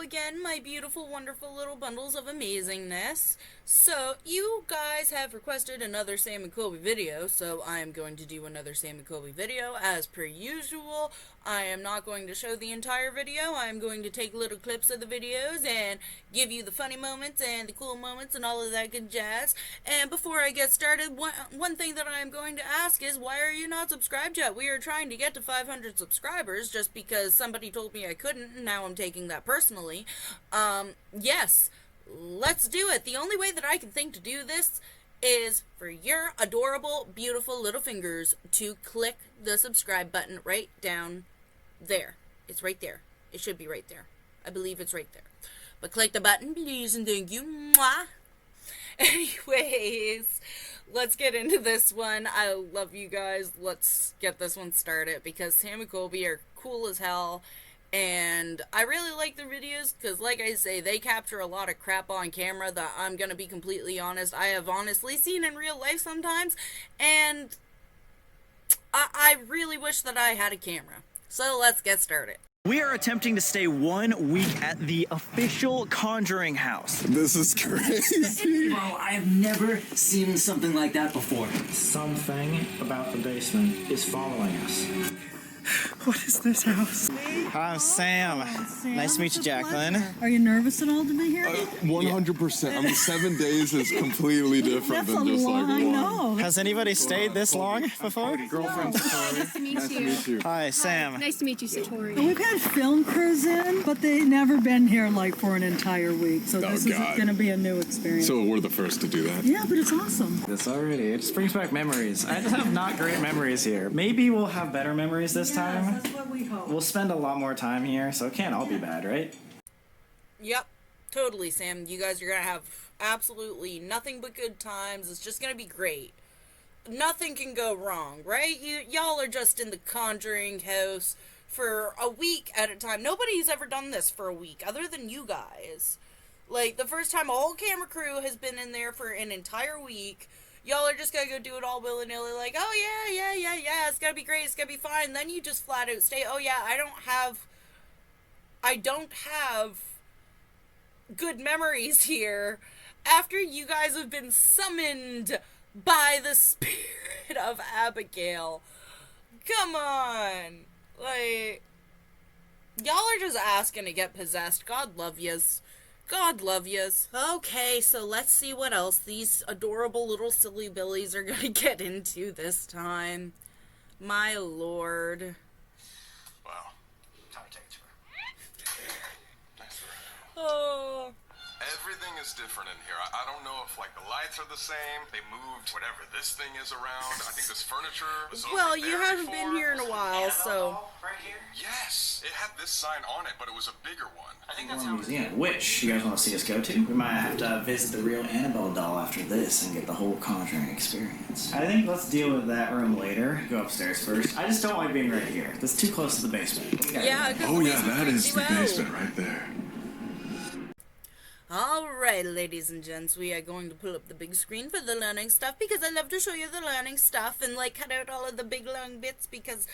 again, my beautiful, wonderful little bundles of amazingness. So, you guys have requested another Sam and Colby video, so I am going to do another Sam and Colby video. As per usual, I am not going to show the entire video. I am going to take little clips of the videos and give you the funny moments and the cool moments and all of that good jazz. And before I get started, one thing that I am going to ask is, why are you not subscribed yet? We are trying to get to 500 subscribers just because somebody told me I couldn't, and now I'm taking that personally. Yes, let's do it. The only way that I can think to do this is for your adorable, beautiful little fingers to click the subscribe button right down there. It's right there. It should be right there. I believe it's right there. But click the button, please, and thank you. Mwah. Anyways, let's get into this one. I love you guys. Let's get this one started because Sam and Colby are cool as hell. And I really like their videos because, like I say, they capture a lot of crap on camera that, I'm going to be completely honest, I have honestly seen in real life sometimes. And I really wish that I had a camera. So let's get started. We are attempting to stay 1 week at the official Conjuring house. This is crazy. Bro, I have never seen something like that before. Something about the basement is following us. What is this house? Hi, I'm Sam. Nice to meet you, Jacqueline. Are you nervous at all to be here? 100%. I mean, 7 days is completely different than just like one. I know. Has anybody stayed this long before? Girlfriend Satori. Nice to meet Nice you. to meet you. Hi, Sam. Nice to meet you, Satori. We've had film crews in, but they've never been here like for an entire week. So this is God. going to be a new experience. So we're the first to do that. Yeah, but it's awesome. This already, it just brings back memories. I just have not great memories here. Maybe we'll have better memories this time. That's what we hope. We'll spend a lot more time here, so it can't all be bad, right? Yep, totally, Sam. You guys are going to have absolutely nothing but good times. It's just going to be great. Nothing can go wrong, right? Y'all are just in the Conjuring house for a week at a time. Nobody's ever done this for a week other than you guys. Like, the first time a whole camera crew has been in there for an entire week. Y'all are just gonna go do it all willy-nilly, like, oh yeah, it's gonna be great, it's gonna be fine. Then you just flat out stay, oh yeah, I don't have good memories here after you guys have been summoned by the spirit of Abigail. Come on. Like, y'all are just asking to get possessed. God love yous. God love yous. Okay, so let's see what else these adorable little silly billies are gonna get into this time. My lord. Wow. Time to take a tour. Nice room. Oh. Everything is different in here. I don't know if, like, the lights are the same. They moved whatever this thing is around. I think this furniture was over Well, you there haven't before. been here in a while, so... Right here? Yes. It had this sign on it, but it was a bigger one. I think that's One how museum. Which you guys want to see us go to? We might have to visit the real Annabelle doll after this and get the whole Conjuring experience. I think let's deal with that room later. Go upstairs first. I just don't like being right here. That's too close to the basement. Yeah, Oh yeah, that is the basement right there. Alright, ladies and gents, we are going to pull up the big screen for the learning stuff because I love to show you the learning stuff and, like, cut out all of the big long bits because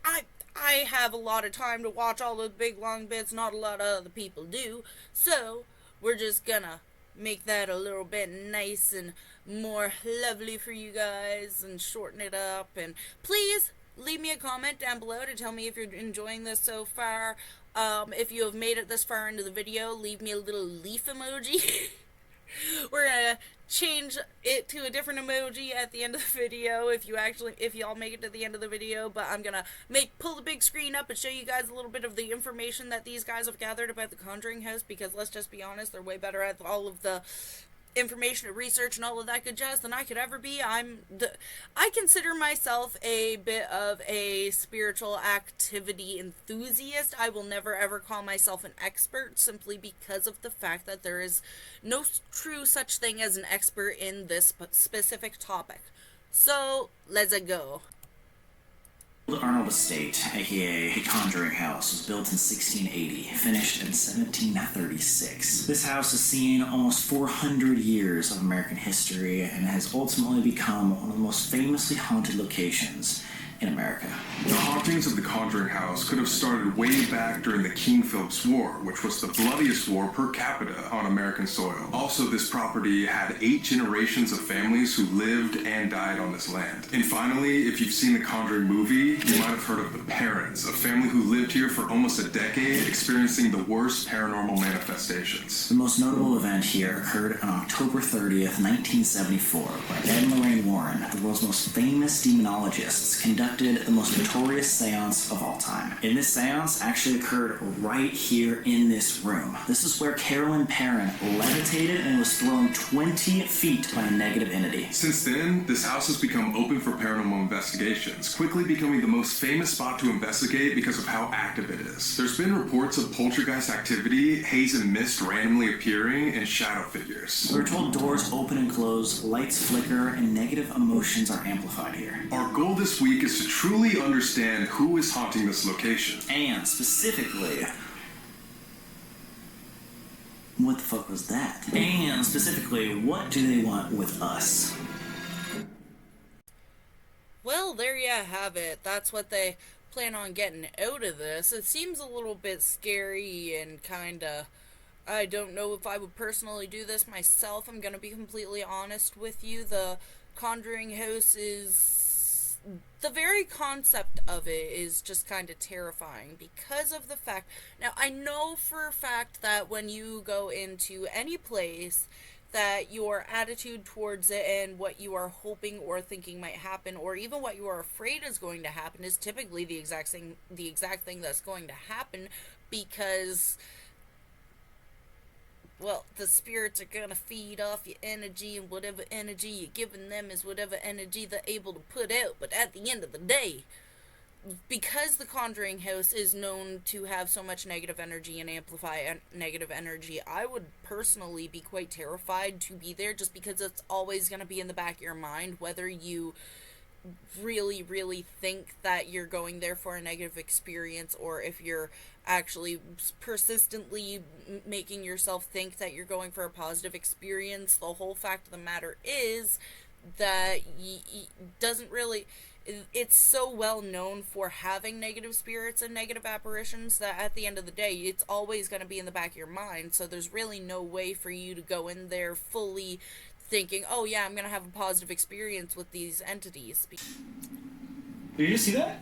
I have a lot of time to watch all the big long bits, not a lot of other people do, so we're just gonna make that a little bit nice and more lovely for you guys and shorten it up. And please leave me a comment down below to tell me if you're enjoying this so far. If you have made it this far into the video, leave me a little leaf emoji. We're gonna change it to a different emoji at the end of the video if y'all make it to the end of the video, but I'm gonna pull the big screen up and show you guys a little bit of the information that these guys have gathered about the Conjuring house, because let's just be honest, they're way better at all of the information and research and all of that good jazz than I could ever be. I consider myself a bit of a spiritual activity enthusiast. I will never ever call myself an expert simply because of the fact that there is no true such thing as an expert in this specific topic. So, let's go. The Arnold Estate, aka the Conjuring House, was built in 1680, finished in 1736. This house has seen almost 400 years of American history and has ultimately become one of the most famously haunted locations in America. The hauntings of the Conjuring House could have started way back during the King Philip's War, which was the bloodiest war per capita on American soil. Also, this property had 8 generations of families who lived and died on this land. And finally, if you've seen the Conjuring movie, you might have heard of the Parents, a family who lived here for almost a decade, experiencing the worst paranormal manifestations. The most notable event here occurred on October 30th, 1974, when Ed and Lorraine Warren, the world's most famous demonologists, conducted the most notorious seance of all time. And this seance actually occurred right here in this room. This is where Carolyn Perrin levitated and was thrown 20 feet by a negative entity. Since then, this house has become open for paranormal investigations, quickly becoming the most famous spot to investigate because of how active it is. There's been reports of poltergeist activity, haze and mist randomly appearing, and shadow figures. We're told doors open and close, lights flicker, and negative emotions are amplified here. Our goal this week is to truly understand who is haunting this location. And specifically, what the fuck was that? And specifically, what do they want with us? Well, there you have it. That's what they plan on getting out of this. It seems a little bit scary and kinda... I don't know if I would personally do this myself. I'm gonna be completely honest with you. The Conjuring House is... the very concept of it is just kind of terrifying because of the fact... Now, I know for a fact that when you go into any place, that your attitude towards it and what you are hoping or thinking might happen, or even what you are afraid is going to happen, is typically the exact thing that's going to happen, because... well, the spirits are gonna feed off your energy, and whatever energy you're giving them is whatever energy they're able to put out. But at the end of the day, because the Conjuring House is known to have so much negative energy and amplify negative energy, I would personally be quite terrified to be there, just because it's always gonna be in the back of your mind, whether you really think that you're going there for a negative experience, or if you're actually persistently making yourself think that you're going for a positive experience. The whole fact of the matter is that doesn't really... it's so well known for having negative spirits and negative apparitions that at the end of the day, it's always going to be in the back of your mind. So there's really no way for you to go in there fully thinking, oh yeah, I'm going to have a positive experience with these entities. Did you see that?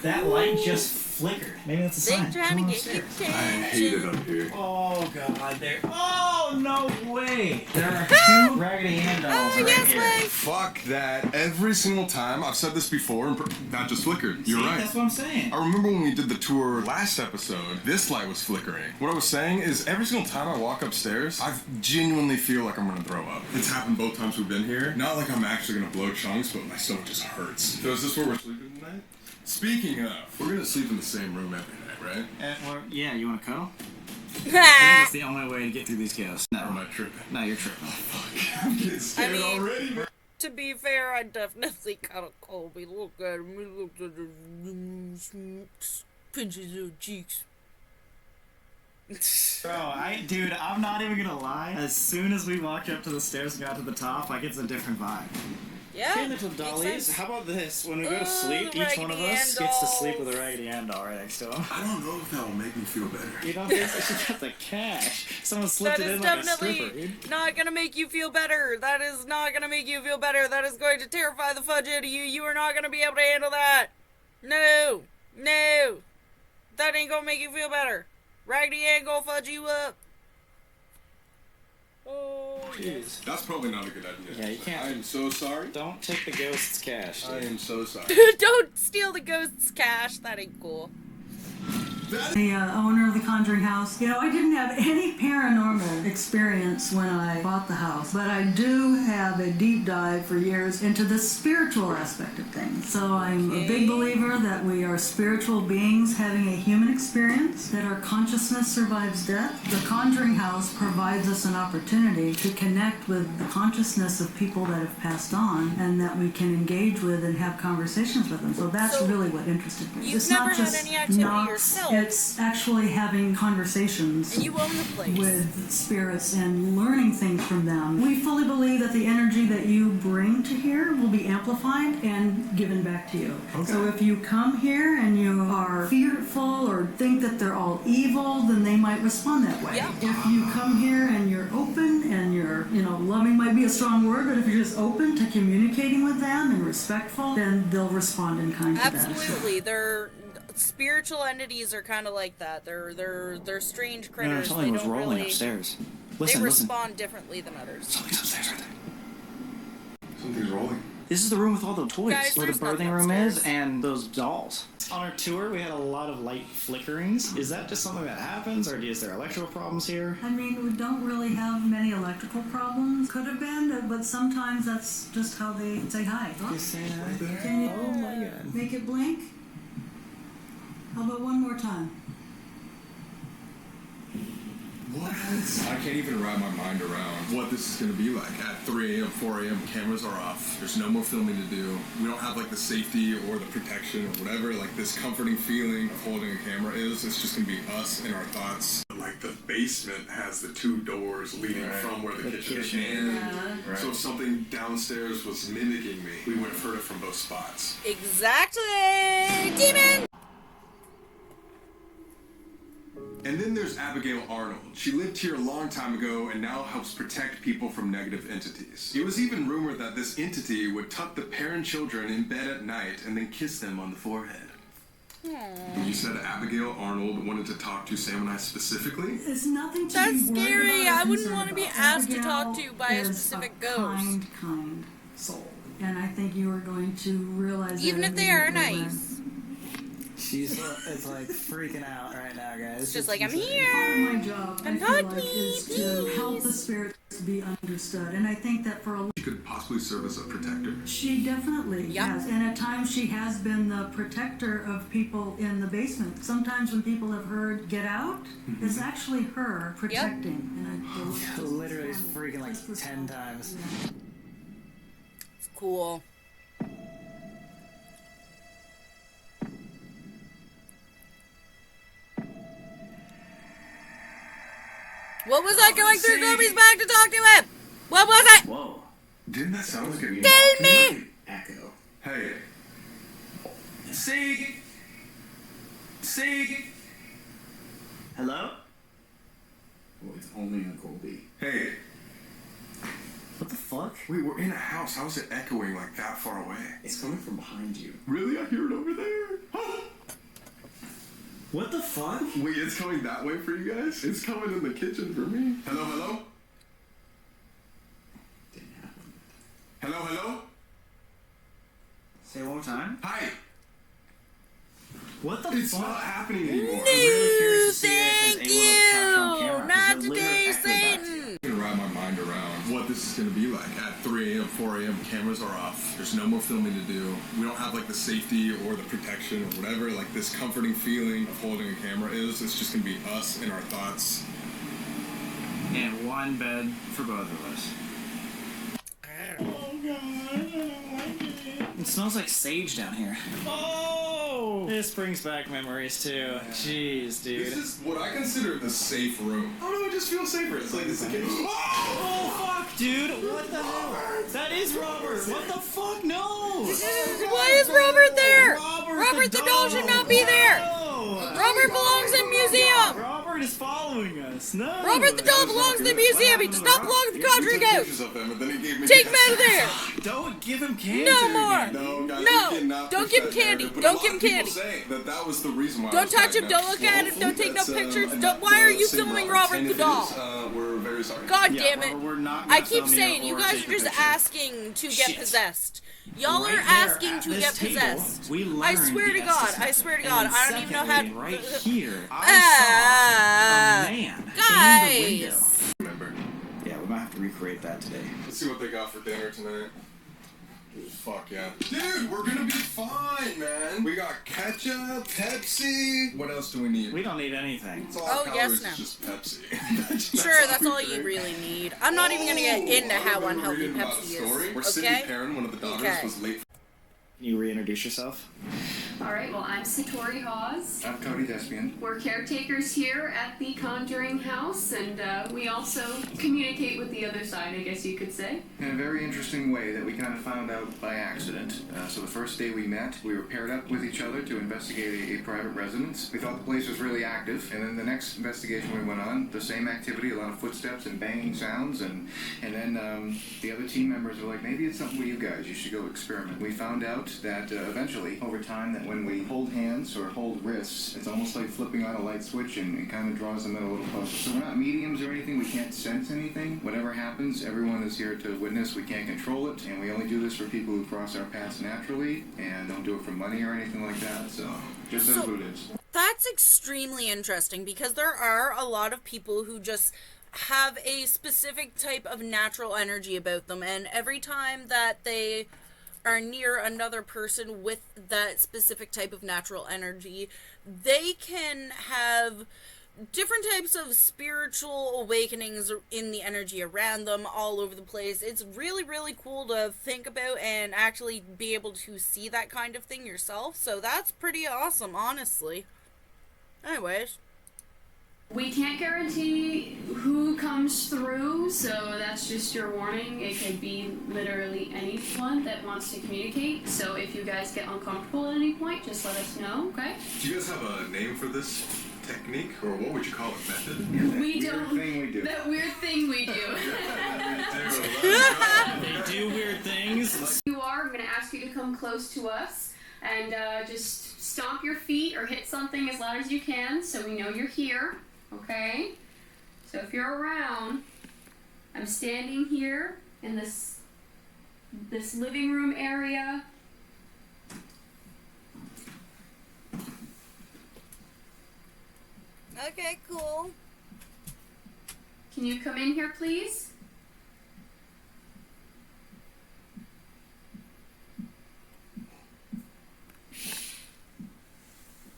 That light just flickered. Maybe that's a sign. They're trying to get your I attention. hate it up here. Oh god, there. Oh no way! There are 2 Raggedy Ann dolls right yes, here. way. Fuck that. Every single time, I've said this before, and that just flickered. You're See, right. That's what I'm saying. I remember when we did the tour last episode, this light was flickering. What I was saying is every single time I walk upstairs, I genuinely feel like I'm gonna throw up. It's happened both times we've been here. Not like I'm actually gonna blow chunks, but my stomach just hurts. So is this where we're sleeping tonight? Speaking of, we're gonna sleep in the same room every night, right? Well, yeah, you want to cuddle? I think that's the only way to get through these ghosts. Or am I tripping? No, you're tripping. I'm getting scared already, man. To be fair, I definitely kind of Colby. Look at him. He looked at his pinches little cheeks. Bro, dude, I'm not even gonna lie. As soon as we walked up to the stairs and got to the top, like, it's a different vibe. Yeah. Hey, little makes dollies, sense. how about this? When we go to Ooh, sleep, the each one of Raggedy us Ann gets to sleep dolls. with a Raggedy Ann doll right next to him. I don't know if that will make me feel better. You don't think so? She got the cash. Someone slipped That it is in like a definitely stripper, dude. not gonna make you feel better. That is not gonna make you feel better. That is going to terrify the fudge out of you. You are not gonna be able to handle that. No. No. That ain't gonna make you feel better. Raggedy Ann gonna fudge you up. Oh, Jeez. That's probably not a good idea. Yeah, you can't. I am so sorry. Don't take the ghost's cash, I dude. am so sorry. Don't steal the ghost's cash. That ain't cool. The owner of the Conjuring House. You know, I didn't have any paranormal experience when I bought the house, but I do have a deep dive for years into the spiritual aspect of things. So I'm a big believer that we are spiritual beings having a human experience, that our consciousness survives death. The Conjuring House provides us an opportunity to connect with the consciousness of people that have passed on, and that we can engage with and have conversations with them. So that's So, really what interested me. you've It's never not had just any activity knocks yourself, it's actually having conversations And you own the place. with spirits and learning things from them. We fully believe that the energy that you bring to here will be amplified and given back to you. Okay. So if you come here and you are fearful or think that they're all evil, then they might respond that way. Yeah. If you come here and you're open and you're, loving might be a strong word, but if you're just open to communicating with them and respectful, then they'll respond in kind to that. Absolutely. They're spiritual entities are kind of like that. They're strange No, critters. something They was don't rolling really, upstairs. They Listen. respond differently than others. Something's upstairs right there. Something's rolling. This is the room with all the toys, Guys, where the there's nothing birthing room upstairs. is, and those dolls. On our tour, we had a lot of light flickerings. Is that just something that happens, or is there electrical problems here? I mean, we don't really have many electrical problems. Could have been, but sometimes that's just how they say hi. Can you Oh my god. make it blink? How about one more time? What? I can't even wrap my mind around what this is going to be like. At 3 a.m., 4 a.m., cameras are off. There's no more filming to do. We don't have like the safety or the protection or whatever, like this comforting feeling of holding a camera is. It's just going to be us and our thoughts. Like the basement has the 2 doors leading from where the kitchen is. And so if something downstairs was mimicking me, we would have heard it from both spots. Exactly! Demon! And then there's Abigail Arnold. She lived here a long time ago and now helps protect people from negative entities. It was even rumored that this entity would tuck the parent children in bed at night and then kiss them on the forehead. And you said Abigail Arnold wanted to talk to Sam and I specifically? It's nothing to That's be worried scary. about or I wouldn't concerned want to be about. asked to Abigail talk to by a is specific a ghost. kind soul. And I think you are going to realize Even that if they are immediately when- nice. It's like freaking out right now, guys. It's just like, I'm Part of here. my job, I Unhug feel like, me, is to help the spirits be understood. And I think that for a She could possibly serve as a protector. she definitely Yep. has. And at times she has been the protector of people in the basement. Sometimes when people have heard get out, it's actually her protecting. And I Literally freaking like 10 times. It's cool. What was I going through Gobi's back to talk to him? What was it? Whoa. Didn't that sound like a Tell me! Echo. Hey. Seek! Seek! Hello? Well, it's only Uncle B. Hey. What the fuck? Wait, we're in a house. How is it echoing like that far away? It's coming from behind you. Really? I hear it over there. What the fuck? Wait, it's coming that way for you guys? It's coming in the kitchen for me. Hello, hello? Didn't happen. Hello, hello? Say it one more time. Hi. What the It's fuck? not happening anymore. I'm really curious to see if Thank it's able to capture on you! camera, 'cause Not it literally today, echoed back to you. Satan! I can wrap my mind around what this is going to be like. At 3 a.m., 4 a.m., cameras are off. There's no more filming to do. We don't have like the safety or the protection or whatever, like this comforting feeling of holding a camera is. It's just going to be us and our thoughts. And one bed for both of us. It smells like sage down here. Oh! This brings back memories too. Jeez, dude. This is what I consider the safe room. I don't know, it just feels safer. It's like it's a cage. Oh fuck, dude! What the hell? That is Robert! What the fuck? No! Why is Robert there? Robert the doll should not be there. No! Robert belongs in museum. Robert is following us. No! Robert the doll belongs in the museum. He does not belong in the Conjuring Pictures House. of him, and then he gave me Take him out of there. Don't give him cancer. No more. again. No, guys, No, we cannot don't push give him that candy. narrative, but Don't a lot give him of people candy. say that was the reason why I Don't was touch him. diagnosed. Don't look at him. Don't take no That's, pictures. and Don't. Why are you same filming Robert. Robert And the if it doll? is, we're very sorry. God Yeah, damn it! Robert, we're not I gonna keep film saying you you or guys take are a just picture. asking to get Shit. possessed. Y'all Right are there asking at to this get table, possessed. we I learned swear to the God. estimate. I swear to And God. then I don't even know how secondly, to. right here, I Ah, saw a man in the window. guys. Remember. Yeah, we might have to recreate that today. Let's see what they got for dinner tonight. Fuck yeah. Dude, we're gonna be fine, man. We got ketchup, Pepsi. What else do we need? We don't need anything. It's all Oh, yes, calories, no. it's just Pepsi. Sure, that's all you really need. I'm not even gonna get into how I remember unhealthy reading about a Pepsi story is. where Cindy Okay? Perrin, one of the daughters, Okay. was late. Can you reintroduce yourself? Alright, well, I'm Satori Hawes. I'm Cody Despian. We're caretakers here at the Conjuring House, and we also communicate with the other side, I guess you could say. In a very interesting way that we kind of found out by accident. So the first day we met, we were paired up with each other to investigate a private residence. We thought the place was really active, and then the next investigation we went on, the same activity, a lot of footsteps and banging sounds, and then the other team members were like, maybe it's something with you guys, you should go experiment. We found out that eventually, over time, that when we hold hands or hold wrists, it's almost like flipping on a light switch and it kind of draws them in a little closer. So we're not mediums or anything, we can't sense anything. Whatever happens, everyone is here to witness. We can't control it, and we only do this for people who cross our paths naturally and don't do it for money or anything like that, so just that's what it is. That's extremely interesting, because there are a lot of people who just have a specific type of natural energy about them, and every time that they are near another person with that specific type of natural energy, they can have different types of spiritual awakenings in the energy around them all over the place. It's really, really cool to think about and actually be able to see that kind of thing yourself, so that's pretty awesome, honestly. Anyways. We can't guarantee who comes through, so that's just your warning. It could be literally anyone that wants to communicate, so if you guys get uncomfortable at any point, just let us know, okay? Do you guys have a name for this technique, or what would you call it, method? We don't. Thing we do. That weird thing we do. They do weird things. You are, I'm going to ask you to come close to us and just stomp your feet or hit something as loud as you can so we know you're here, okay? So if you're around, I'm standing here in this living room area. Okay, cool. Can you come in here, please?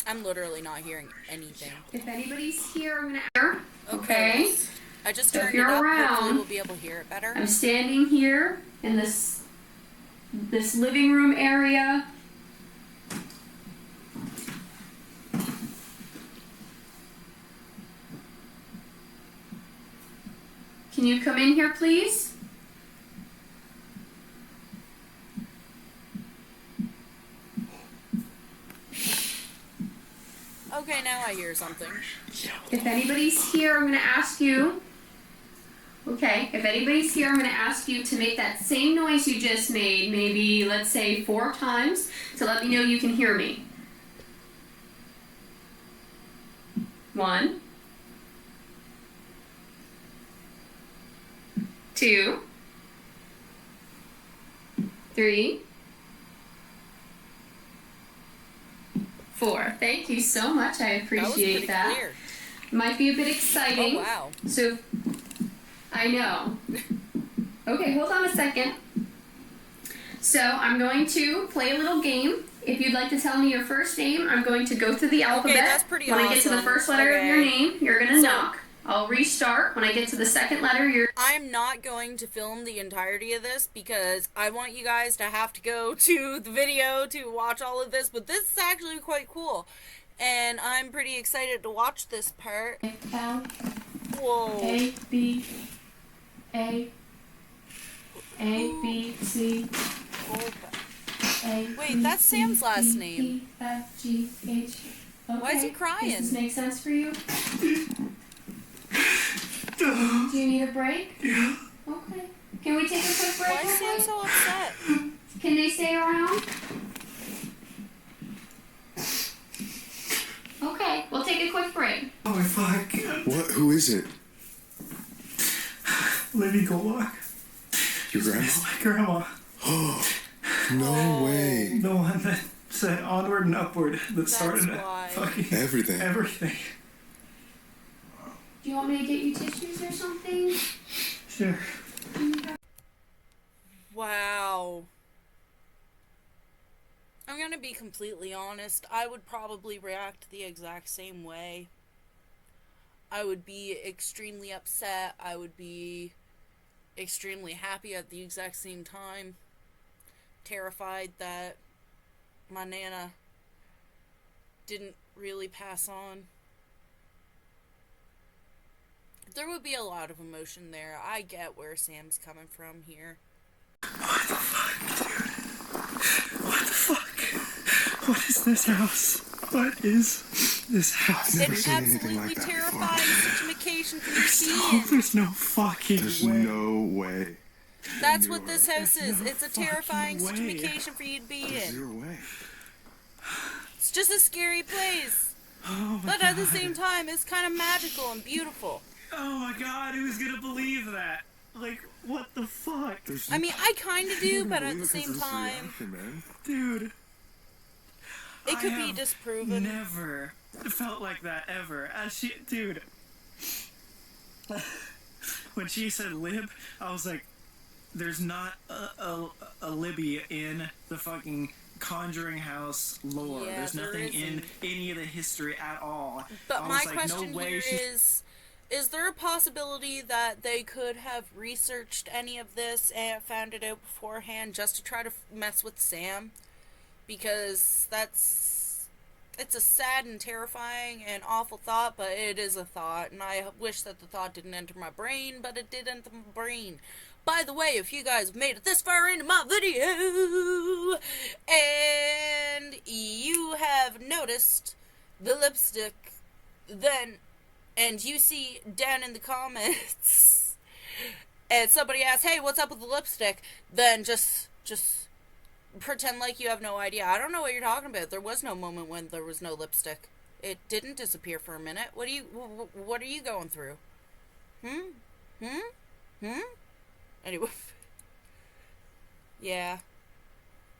I'm literally not hearing anything. If anybody's here, I'm gonna. Okay. I just So if turned it you're up. around, Hopefully we'll be able to hear it better. I'm standing here in this living room area. Can you come in here, please? Okay, now I hear something. If anybody's here, I'm going to ask you. Okay, if anybody's here, I'm going to ask you to make that same noise you just made, maybe, let's say, 4 times, to let me know you can hear me. 1, 2, 3, 4. Thank you so much. I appreciate that. Clear. Might be a bit exciting. Oh, wow. So, I know. Okay, hold on a second. So, I'm going to play a little game. If you'd like to tell me your first name, I'm going to go through the alphabet. that's pretty When I get to the awesome. first letter of your Okay. name, you're going to knock. I'll restart. When I get to the second letter, you're... I'm not going to film the entirety of this because I want you guys to have to go to the video to watch all of this, but this is actually quite cool. And I'm pretty excited to watch this part. L, Whoa. A, B, A, B, C, A, Wait, that's Sam's last B, name. E, F, G, H. Okay. Why is he crying? Does this make sense for you? Do you need a break? Yeah. Okay. Can we take a quick break? Why is Sam so upset? Can they stay around? Okay, we'll take a quick break. Oh my fuck. What? Who is it? Libby Golok. Your grandma? My grandma. No way. The one that said onward and upward that started why. fucking Everything. everything. Do you want me to get you tissues or something? Sure. Wow. I'm gonna be completely honest. I would probably react the exact same way. I would be extremely upset. I would be extremely happy at the exact same time. Terrified that my Nana didn't really pass on. There would be a lot of emotion there. I get where Sam's coming from here. What the fuck, dude? What the fuck? What is this house? What is this house? Never It's seen anything absolutely like that terrifying situation for you to be in. There's no fucking There's way. no way. That's what this house is. no It's a fucking terrifying way. situation for you to be There's in. zero way. It's just a scary place. Oh my But god. at the same time, it's kind of magical and beautiful. Oh my god, who's gonna believe that? Like, what the fuck? I mean, I kind of do, but at the same time, Dude. it could I be have disproven. Never felt like that ever. Dude. When she said lib, I was like, there's not a Libby in the fucking Conjuring House lore. Yeah, There's there nothing in isn't. any of the history at all. But I my was like, question no way here she's- is there a possibility that they could have researched any of this and found it out beforehand just to try to mess with Sam? Because it's a sad and terrifying and awful thought, but it is a thought, and I wish that the thought didn't enter my brain, but it did enter my brain. By the way, if you guys have made it this far into my video, and you have noticed the lipstick, then, and you see down in the comments, and somebody asks, hey, what's up with the lipstick, then just pretend like you have no idea. I don't know what you're talking about. There was no moment when there was no lipstick. It didn't disappear for a minute. What are you going through? Anyway. Yeah.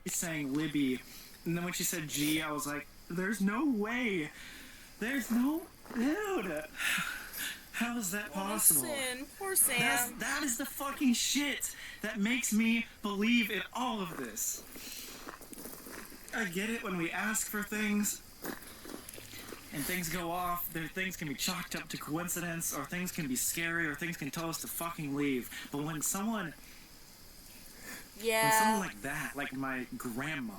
She's saying Libby, and then when she said G, I was like, there's no way. There's no... Dude. How is that possible? Listen, poor Sam. That is the fucking shit that makes me believe in all of this. I get it when we ask for things and things go off, things can be chalked up to coincidence, or things can be scary, or things can tell us to fucking leave. But when someone like that, like my grandma,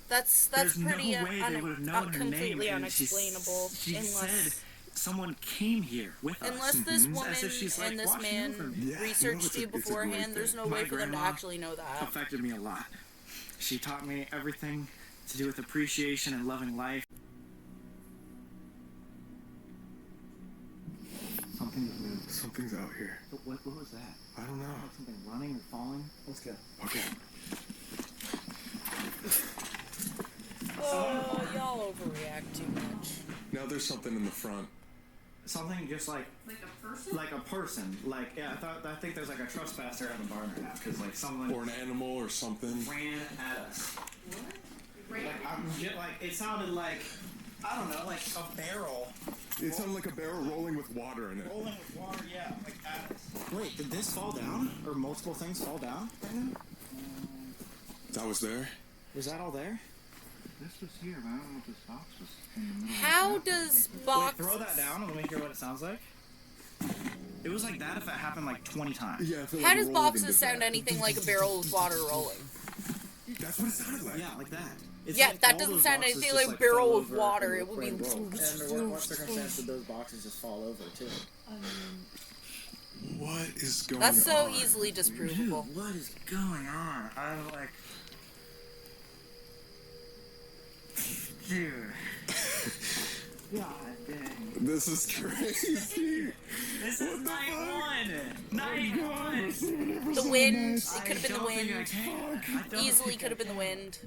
that's there's pretty no way they would have known her name. completely And unexplainable. she said someone came here with us. Unless this woman As if she's, like, and this watching over man me. Yeah, researched it's a you great beforehand, there's thing. no My way for them to grandma actually know that. affected me a lot. She taught me everything to do with appreciation and loving life. Something's out here. What was that? I don't know. Like something running or falling? Let's go. Okay. Oh, y'all overreact too much. Now there's something in the front. Something just like a person? like a person. Like, yeah, I think there's like a trespasser at the barn right now because like someone Or an animal or something. ran at us. What? Like it sounded like, I don't know, like a barrel It sounded like a barrel rolling with water in it. rolling with water. Yeah, like at us. Wait, did this fall down or multiple things fall down right now? That was there? Was that all there? This was here, but I don't know if this box was in the middle. How does box... Wait, throw that down and let me hear what it sounds like. It was like that if it happened like 20 times. Yeah, I feel How like does it rolled boxes into sound that. anything like a barrel of water rolling? That's what it sounded like. Yeah, like that. It's Yeah, like that all doesn't those sound boxes anything just, like a barrel fell of over water. and It would be... rolled. And what circumstance did those boxes just fall over too? What is going on? That's so easily disprovable. Dude, what is going on? I'm like... Dude. God dang. This is crazy. This is night one. Night one. The wind. It could have been the I don't think I wind. can. I don't Easily think could have I been the can. wind.